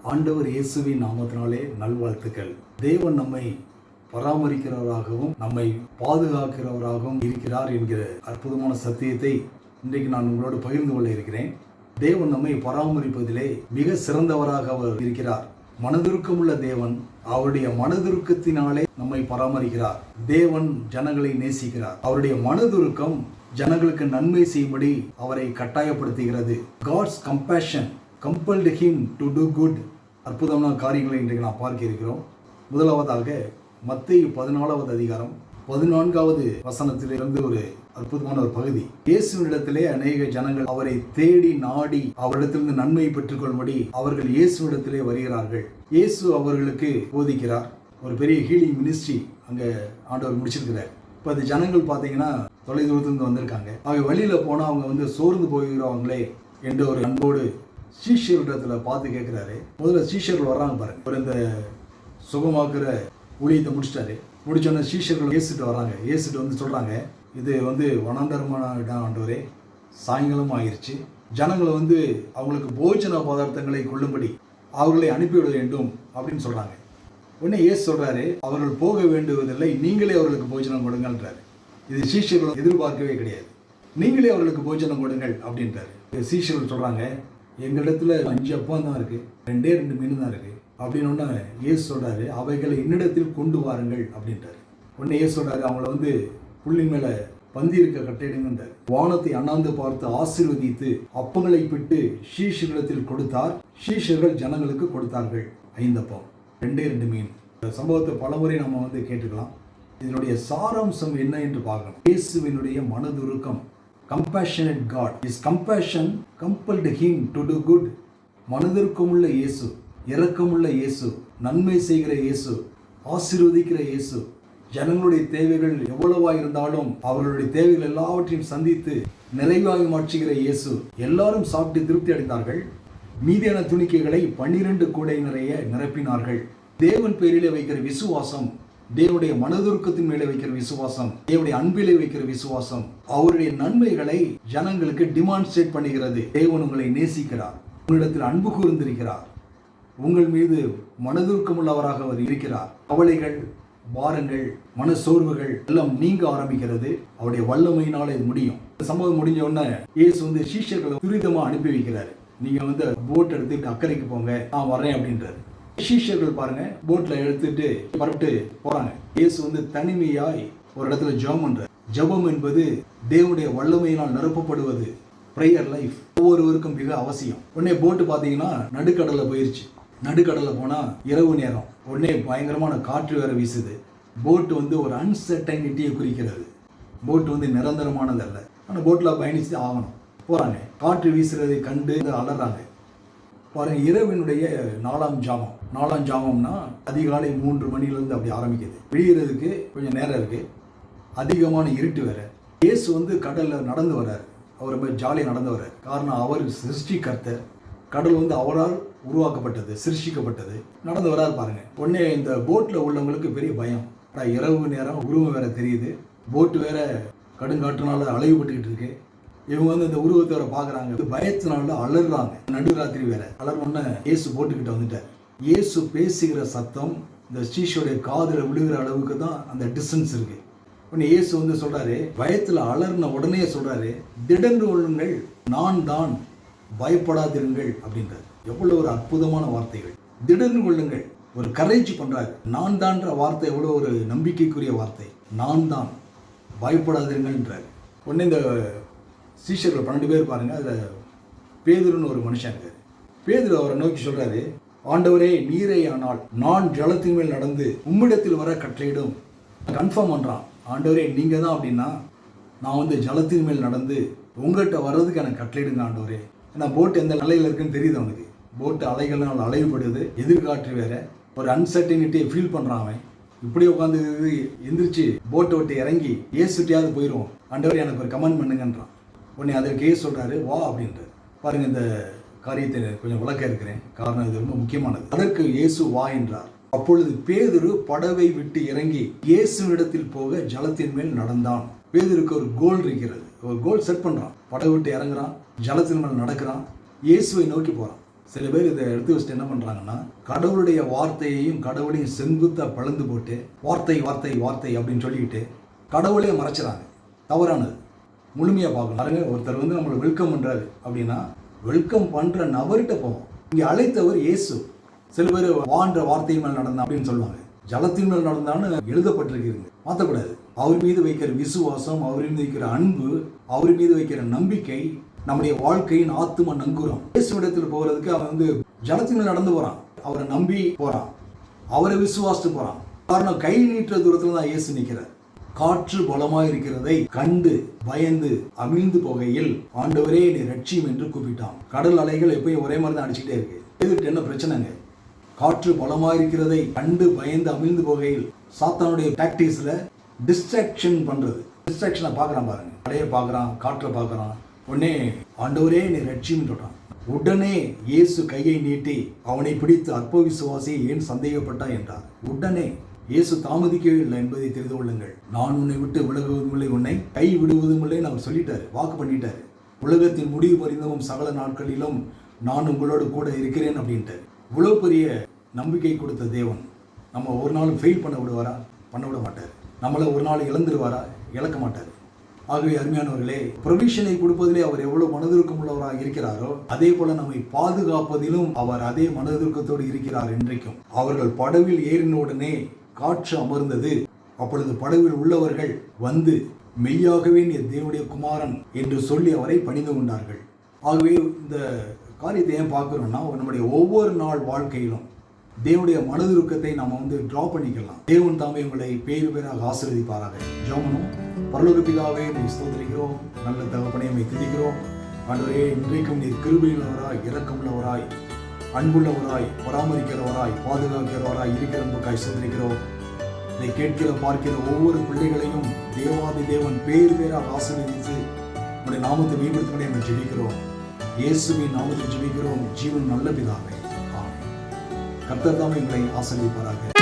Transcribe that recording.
ஆண்டவர் இயேசுவின் நாமத்தினாலே நல்வாழ்த்துக்கள். தேவன் நம்மை பராமரிக்கிறவராகவும் நம்மை பாதுகாக்கிறவராகவும் இருக்கிறார் என்கிற அற்புதமான சத்தியத்தை இன்றைக்கு நான் உங்களோடு பகிர்ந்து கொள்ள இருக்கிறேன். தேவன் நம்மை பராமரிப்பதிலே மிக சிறந்தவராக அவர் இருக்கிறார். மனதுருக்கமுள்ள தேவன் அவருடைய மனதுருக்கத்தினாலே நம்மை பராமரிக்கிறார். தேவன் ஜனங்களை நேசிக்கிறார். அவருடைய மனதுருக்கம் ஜனங்களுக்கு நன்மை செய்யும்படி அவரை கட்டாயப்படுத்துகிறது. God's compassion compelled him to do good. அற்புதமான காரியங்களை இன்றைக்கு நாம் பார்க்க இருக்கிறோம். முதலாவதாக மத்தேயு 14வது அதிகாரம் 14வது வசனத்திலிருந்து ஒரு அற்புதமான ஒரு பகுதி. இயேசுவினிடத்திலே அநேக ஜனங்கள் அவரை தேடி நாடி அவரிடத்திலிருந்து நன்மை பெற்றுக்கொள்ளும்படி அவர்கள் இயேசுவிடத்திலே வருகிறார்கள். இயேசு அவர்களுக்கு போதிக்கிறார். ஒரு பெரிய ஹீலிங் மினிஸ்ட்ரி அங்க ஆண்டவர் முடிச்சிருக்கிறார். இப்போ அந்த ஜனங்கள் பார்த்தீங்கன்னா தொலை தூரத்திலிருந்து வந்திருக்காங்க. அவங்க வழியில போனா அவங்க சோர்ந்து போகிறவங்களே என்ற ஒரு அன்போடு சீஷர்களிடத்துல பார்த்து கேட்கிறாரு. முதல்ல சீஷர்கள் வர்றாங்க பாருங்க. ஒரு இந்த சுகமாக்குற ஊழியத்தை முடிச்சோன்னே சீஷர்கள் இயேசுட்டு வர்றாங்க. இயேசுட்டு சொல்றாங்க, இது வனாந்தரமான இடம் ஆண்டவரே, சாயங்காலம் ஆயிடுச்சு, ஜனங்களை அவங்களுக்கு போஜன பதார்த்தங்களை கொள்ளும்படி அவர்களை அனுப்பிவிட வேண்டும் அப்படின்னு சொல்றாங்க. உடனே இயேசு சொல்றாரு, அவர்கள் போக வேண்டுவதில்லை, நீங்களே அவர்களுக்கு போஜனம் கொடுங்கன்றாரு. இது சீஷர்கள் எதிர்பார்க்கவே கிடையாது. நீங்களே அவர்களுக்கு போஜனம் கொடுங்கள் அப்படின்றாரு. சீஷர்கள் சொல்றாங்க, எங்களிடத்துல 5 அப்பம் தான் இருக்கு, 2 மீன் தான் இருக்கு அப்படின்னு. இயேசு சொல்றாரு, அவைகளை என்னிடத்தில் கொண்டு வாருங்கள் அப்படின்றாரு. உடனே இயேசு சொல்றாரு, அவங்கள புள்ளின் மேல பந்தி இருக்க கட்டிடுங்கன்றார். வானத்தை அண்ணாந்து பார்த்து ஆசீர்வதித்து அப்பங்களை பிட்டு சீஷர்களிடத்தில் கொடுத்தார். சீஷர்கள் ஜனங்களுக்கு கொடுத்தார்கள். 5 அப்பம் 2 மீன். இந்த சம்பவத்தை பலமுறை நம்ம கேட்டுக்கலாம். இதனுடைய சாராம்சம் என்ன என்று பார்க்கணும். இயேசுவினுடைய மனதுருக்கம், compassionate God. His compassion compelled him to do good. மனதிற்குமுள்ள இயேசு, இரக்கமுள்ள இயேசு, நன்மை செய்கிற இயேசு, ஆசீர்வதிக்கிற இயேசு, ஜனங்களுடைய தேவைகள் எவ்வளவா இருந்தாலும் அவர்களுடைய தேவைகள் எல்லாவற்றையும் சந்தித்து நிறைவாக மாற்றுகிற இயேசு. எல்லாரும் சாப்பிட்டு திருப்தி அடைந்தார்கள். மீதியான துணிக்கைகளை 12 கூடை நிறைய நிரப்பினார்கள். தேவன் பேரிலே வைக்கிற விசுவாசம், தேவனுடைய மனதுருக்கத்தின் மேலே வைக்கிற விசுவாசம், தேவனுடைய அன்பிலே வைக்கிற விசுவாசம் அவருடைய நன்மைகளை ஜனங்களுக்கு டிமான்ஸ்ட்ரேட் பண்ணுகிறது. தேவன் உங்களை நேசிக்கிறார், உங்களிடத்தில் அன்பு கூர்ந்திருக்கிறார், உங்கள் மீது மனதுருக்கமுள்ளவராக அவர் இருக்கிறார். கவலைகள், பாரங்கள், மன சோர்வுகள் எல்லாம் நீங்க ஆரம்பிக்கிறது. அவருடைய வல்லமையினால இது முடியும். சம்பவம் முடிஞ்ச உடனே இயேசு சீஷர்களை துரிதமா அனுப்பி வைக்கிறாரு. நீங்க போட் எடுத்துட்டு அக்கறைக்கு போங்க, நான் வரேன் அப்படின்றாரு. சீஷர்கள் பாருங்க, போட்ல எடுத்துட்டு பரப்பிட்டு போறாங்க. இயேசு தனிமையாய் ஒரு இடத்துல ஜெபம் பண்றார். ஜெபம் என்பது தேவனுடைய வல்லமையினால் நிரப்பப்படுவது. பிரேயர் லைஃப் ஒவ்வொருவருக்கும் மிக அவசியம். உடனே போட்டு பாத்தீங்கன்னா நடுக்கடல்ல போயிருச்சு. நடுக்கடல்ல போனா இரவு நேரம், உடனே பயங்கரமான காற்று வேற வீசுது. போட்டு ஒரு அன்சர்டைனிட்டியை குறிக்கிறது. போட்டு நிரந்தரமானது அல்ல. ஆனா போட்ல பயணிச்சு ஆகணும். போறாங்க, காற்று வீசுறதை கண்டு அலறாங்க. பாருங்க, இரவினுடைய 4ஆம் ஜாமம்னா அதிகாலை 3 மணிலிருந்து அப்படி ஆரம்பிக்குது. விழிகிறதுக்கு கொஞ்சம் நேரம் இருக்கு. அதிகமான இருட்டு வேற. இயேசு கடல்ல நடந்து வர்றாரு. அவர் ரொம்ப ஜாலியாக நடந்து வர்றாரு. காரணம், அவர் சிருஷ்டிகர்த்தர். கடல் அவரால் உருவாக்கப்பட்டது, சிருஷ்டிக்கப்பட்டது. நடந்து வராது பாருங்க. உடனே இந்த போட்ல உள்ளவங்களுக்கு பெரிய பயம். இரவு நேரம், உருவம் வேற தெரியுது, போட்டு வேற கடுங்காற்றுனால அலைவுபட்டுக்கிட்டு இருக்கு. இவங்க இந்த உருவத்தை வேற பாக்குறாங்க. பயத்தினால அலறாங்க. நடுராத்திரி வேற அலறோன்னு இயேசு போட்டுக்கிட்ட வந்துட்டார். இயேசு பேசுகிற சத்தம் இந்த சீஷோடைய காதுல விழுகிற அளவுக்கு தான் அந்த டிஸ்டன்ஸ் இருக்கு. உடனே இயேசு சொல்றாரு, பயத்துல அலர்ன உடனே சொல்றாரு, திடன்று கொள்ளுங்கள், நான் தான், பயப்படாதிருங்கள் அப்படின்றாரு. எவ்வளவு ஒரு அற்புதமான வார்த்தைகள். திடன்று கொள்ளுங்கள், ஒரு கரேஜ் பண்றாரு. நான் தான்ற வார்த்தை எவ்வளவு ஒரு நம்பிக்கைக்குரிய வார்த்தை. நான் தான், பயப்படாதிருங்கள்ன்றாரு. உடனே இந்த சீஷர்கள் 12 பேர் பாருங்க. அதுல பேதுருன்னு ஒரு மனுஷன் இருக்காரு. பேதுரு அவரை நோக்கி சொல்றாரு, ஆண்டவரே, நீரே ஆனால் நான் ஜலத்தின் மேல் நடந்து உம்மிடத்தில் வர கட்டளையிடும். கன்ஃபார்ம் பண்றான், ஆண்டவரே நீங்க தான் அப்படின்னா நான் ஜலத்தின் மேல் நடந்து உங்கள்கிட்ட வர்றதுக்கு எனக்கு கட்டளையிடுங்க ஆண்டவரே. ஏன்னா போட்டு எந்த நிலையில இருக்குன்னு தெரியுது அவனுக்கு. போட்டு அலைகள்னால அலைவுபடுது, எதிர்காற்று வேற, ஒரு அன்சர்டனிட்டியை ஃபீல் பண்றான். அவன் இப்படி உட்காந்து எந்திரிச்சு போட்டை விட்டு இறங்கி ஏசுட்டியாவது போயிடுவோம், ஆண்டவரே எனக்கு ஒரு கமெண்ட் பண்ணுங்கன்றான். உடனே அதற்கு ஏசு சொல்றாரு, வா அப்படின்றாரு. பாருங்க, இந்த காரியத்தை கொஞ்சம் விளக்க இருக்கிறேன், காரணம் இது ரொம்ப முக்கியமானது. அதற்கு இயேசு வா என்றார். அப்பொழுது பேதுரு படவை விட்டு இறங்கி இயேசுவிடத்தில் போக ஜலத்தின் மேல் நடந்தான். பேதுருக்கு ஒரு கோல் இருக்கிறது, ஒரு கோல் செட் பண்றான். படவை விட்டு இறங்குறான், ஜலத்தின் மேல் நடக்கிறான், இயேசுவை நோக்கி போறான். சில பேர் இதை எடுத்து வச்சுட்டு என்ன பண்றாங்கன்னா, கடவுளுடைய வார்த்தையையும் கடவுளையும் செங்குத்தா பிளந்து போட்டு வார்த்தை வார்த்தை வார்த்தை அப்படின்னு சொல்லிக்கிட்டு கடவுளே மறைச்சிறாங்க. தவறானது. முழுமையா பார்க்கணும். பாருங்க, ஒருத்தர் நம்மளை வெல்கம் பண்றாரு அப்படின்னா வெல்கம் பண்ற நபர்கிட்ட போவோம். இங்க அழைத்தவர் இயேசு. சில பேர் வான்ற வார்த்தையின் மேல் நடந்தா அப்படின்னு சொல்லுவாங்க. ஜலத்தின் மேல் நடந்தான்னு எழுதப்பட்டிருக்குங்க. மாற்றக்கூடாது. அவர் மீது வைக்கிற விசுவாசம், அவர் மீது வைக்கிற அன்பு, அவர் மீது வைக்கிற நம்பிக்கை நம்முடைய வாழ்க்கையின் ஆத்தும நங்கூரம். இயேசுவிடத்தில் போகிறதுக்கு அவன் ஜலத்தின் மேல் நடந்து போறான். அவரை நம்பி போறான். அவரை விசுவாசித்து போறான். காரணம், கை நீட்டுற தூரத்துல தான் இயேசு நிற்கிறார். காற்று பலமாய் இருக்கிறதை கண்டு பயந்து அமிழ்ந்து போகையில் ஆண்டவரே என்னை ரட்சியும் என்று கூப்பிட்டான். கடல் அலைகள் எப்பயும் ஒரே மாதிரி தான் அடிச்சுட்டே இருக்கு. எதுக்கு என்ன பிரச்சனைங்க? காற்று பலமாய் இருக்கிறதை கண்டு பயந்து அமிழ்ந்து போகையில் சாத்தானுடைய டாக்டிக்ஸ்ல டிஸ்ட்ராக்ஷன் பண்றது. டிஸ்ட்ராக்ஷனை பார்க்கறான் பாருங்க. அலையை பார்க்கறான், காற்றை பார்க்கறான். உடனே ஆண்டவரே என்னை ரட்சியும் சொல்றான். உடனே இயேசு கையை நீட்டி அவனை பிடித்து அற்ப விசுவாசி ஏன் சந்தேகப்பட்டா என்றார். உடனே இயேசு தாமதிக்கவே இல்லை என்பதை தெரிந்து கொள்ளுங்கள். நான் உன்னை விட்டு விலகுவதும் இல்லை, உன்னை கை விடுவதும் இல்லைன்னு அவர் சொல்லிட்டாரு, வாக்கு பண்ணிட்டாரு. உலகத்தின் முடிவு பரிந்தவும் சகல நாட்களிலும் நான் உங்களோடு கூட இருக்கிறேன் அப்படின்ட்டு. இவ்வளவு பெரிய நம்பிக்கை கொடுத்த தேவன் நம்ம ஒரு நாளும் ஃபெயில் பண்ண விடுவாரா? பண்ண விட மாட்டார். நம்மளை ஒரு நாள் இழந்துருவாரா? இழக்க மாட்டார். ஆகவே அருமையானவர்களே, ப்ரொவிஷனை கொடுப்பதிலே அவர் எவ்வளவு மனதிற்கும் உள்ளவராக இருக்கிறாரோ அதே போல நம்மை பாதுகாப்பதிலும் அவர் அதே மனதிற்கத்தோடு இருக்கிறார். இன்றைக்கும் அவர்கள் படவில் ஏறின உடனே காற்று அமர்ந்தது. அப்பொழுது படவில் உள்ளவர்கள் வந்து மெய்யாகவே நீ தேவனுடைய குமாரன் என்று சொல்லி அவரை பணிந்து கொண்டார்கள். ஆகவே இந்த காரியத்தை ஏன் பார்க்கிறோம்னா, நம்முடைய ஒவ்வொரு நாள் வாழ்க்கையிலும் தேவனுடைய மனதுருக்கத்தை நாம் டிரா பண்ணிக்கலாம். தேவன் தாமே உங்களை பேரு பேராக ஆசீர்வதிப்பாராக. ஜெபம். பரலோக பிதாவே, நீ ஸ்தோத்திரிக்கிறோம். நல்ல தகப்பனே, உம்மை துதிக்கிறோம். ஆண்டவரே, இன்றைக்கும் நீர் கிருபையுள்ளவராய், இரக்கமுள்ளவராய், அன்புள்ளவராய், பராமரிக்கிறவராய், பாதுகாக்கிறவராய் இருக்கிற என்பதற்காய் ஸ்தோத்திரிக்கிறோம். இதை கேட்கிற பார்க்கிற ஒவ்வொரு பிள்ளைகளையும் தேவாதி தேவன் பேர் பேராக ஆசீர்வதித்து உடைய நாமத்தை மேம்படுத்த நம்ம ஜெபிக்கிறோம். இயேசுவின் நாமத்தில் ஜெபிக்கிறோம். ஜீவன் நல்ல பிதாவே. ஆமென். கர்த்தர் தாமே எங்களை ஆசீர்வதிப்பாராக.